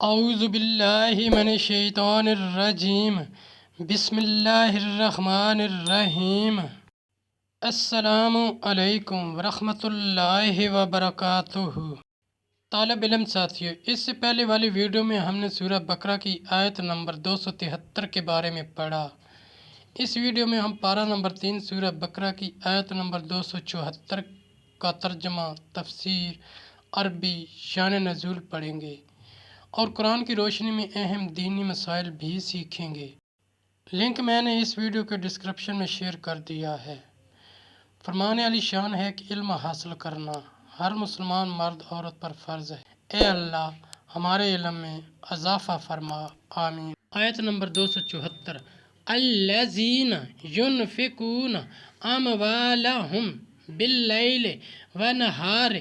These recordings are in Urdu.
اعوذ باللہ من الشیطان الرجیم، بسم اللہ الرحمن الرحیم۔ السلام علیکم ورحمۃ اللہ وبرکاتہ۔ طالب علم ساتھیو، اس سے پہلے والی ویڈیو میں ہم نے سورہ بقرہ کی آیت نمبر 273 کے بارے میں پڑھا۔ اس ویڈیو میں ہم پارہ نمبر 3 سورہ بقرہ کی آیت نمبر 274 کا ترجمہ، تفسیر، عربی، شان نزول پڑھیں گے اور قرآن کی روشنی میں اہم دینی مسائل بھی سیکھیں گے۔ لنک میں نے اس ویڈیو کے ڈسکرپشن میں شیئر کر دیا ہے۔ فرمان علی شان ہے کہ علم حاصل کرنا ہر مسلمان مرد عورت پر فرض ہے۔ اے اللہ ہمارے علم میں اضافہ فرما، آمین۔ آیت نمبر 274، الذین ینفقون اموالہم باللیل والنہار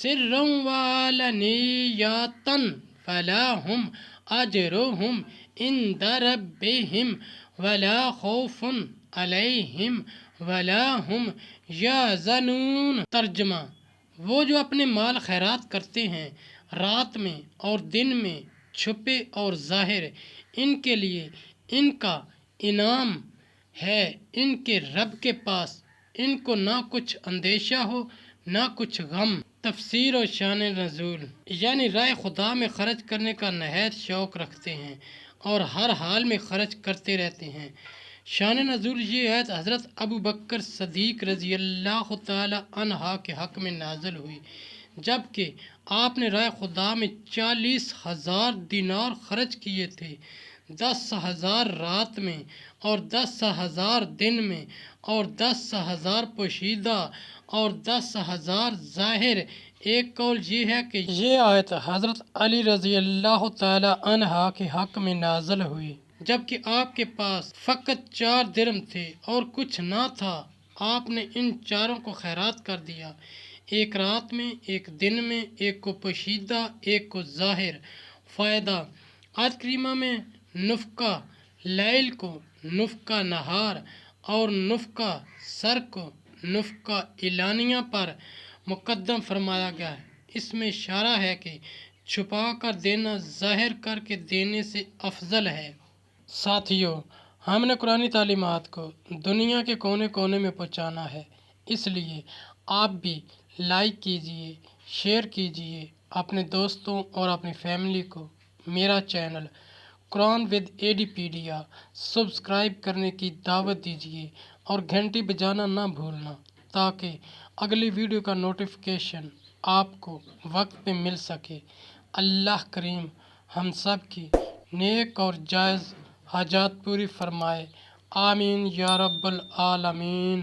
سرا وعلانیۃ فلہم اجرہم عند ربہم ولا خوف علیہم ولا ہم یحزنون۔ ترجمہ: وہ جو اپنے مال خیرات کرتے ہیں رات میں اور دن میں، چھپے اور ظاہر، ان کے لیے ان کا انعام ہے ان کے رب کے پاس، ان کو نہ کچھ اندیشہ ہو نہ کچھ غم۔ تفسیر و شان نزول، یعنی راہ خدا میں خرچ کرنے کا نہایت شوق رکھتے ہیں اور ہر حال میں خرچ کرتے رہتے ہیں۔ شان نزول، یہ آیت حضرت ابو بکر صدیق رضی اللہ تعالی عنہ کے حق میں نازل ہوئی جبکہ آپ نے راہ خدا میں 40,000 دینار خرچ کیے تھے، 10,000 رات میں اور 10,000 دن میں اور 10,000 پوشیدہ اور 10,000 ظاہر۔ ایک قول یہ ہے کہ یہ آیت حضرت علی رضی اللہ تعالی عنہ کے حق میں نازل ہوئی جبکہ آپ کے پاس فقط 4 درہم تھے اور کچھ نہ تھا۔ آپ نے ان چاروں کو خیرات کر دیا، ایک رات میں، ایک دن میں، ایک کو پوشیدہ، ایک کو ظاہر۔ فائدہ: آیت کریمہ میں نفقہ لیل کو نفقہ نہار اور نفقہ سر کو نفقہ اعلانیہ پر مقدم فرمایا گیا ہے۔ اس میں اشارہ ہے کہ چھپا کر دینا ظاہر کر کے دینے سے افضل ہے۔ ساتھیو، ہم نے قرآنی تعلیمات کو دنیا کے کونے کونے میں پہنچانا ہے، اس لیے آپ بھی لائک کیجئے، شیئر کیجئے اپنے دوستوں اور اپنی فیملی کو۔ میرا چینل قرآن ود ایڈیپیڈیا سبسکرائب کرنے کی دعوت دیجئے اور گھنٹی بجانا نہ بھولنا تاکہ اگلی ویڈیو کا نوٹیفیکیشن آپ کو وقت پہ مل سکے۔ اللہ کریم ہم سب کی نیک اور جائز حاجات پوری فرمائے، آمین یا رب العالمین۔